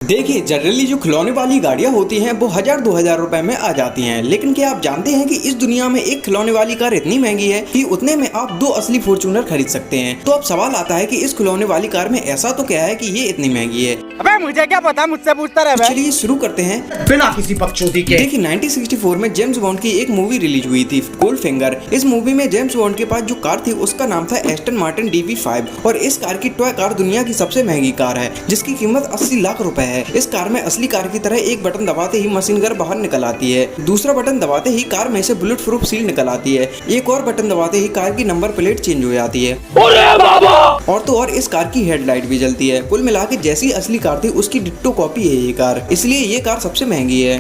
देखिए, जनरली जो खिलौने वाली गाड़ियाँ होती हैं वो 1000-2000 रुपए में आ जाती हैं, लेकिन क्या आप जानते हैं कि इस दुनिया में एक खिलौने वाली कार इतनी महंगी है कि उतने में आप 2 असली फॉर्च्यूनर खरीद सकते हैं। तो अब सवाल आता है कि इस खिलौने वाली कार में ऐसा तो क्या है कि ये इतनी महंगी है। अबे मुझे क्या पता, मुझसे पूछता रहे। चलिए शुरू करते हैं बिना किसी बकचोदी के। देखिए, 1964 में जेम्स बॉन्ड की एक मूवी रिलीज हुई थी, गोल्डफिंगर। इस मूवी में जेम्स बॉन्ड के पास जो कार थी उसका नाम था एस्टन मार्टिन DB5 और इस कार की टॉय कार दुनिया की सबसे महंगी कार है, जिसकी कीमत 80 लाख रुपए है। इस कार में असली कार की तरह एक बटन दबाते ही मशीन गन बाहर निकल आती है, दूसरा बटन दबाते ही कार में से बुलेट प्रूफ सील निकल आती है, एक और बटन दबाते ही कार की नंबर प्लेट चेंज हो जाती है। अरे बाबा! और तो और इस कार की हेडलाइट भी जलती है। कुल मिला के जैसी असली कार थी उसकी डिट्टो कॉपी है ये कार, इसलिए ये कार सबसे महंगी है।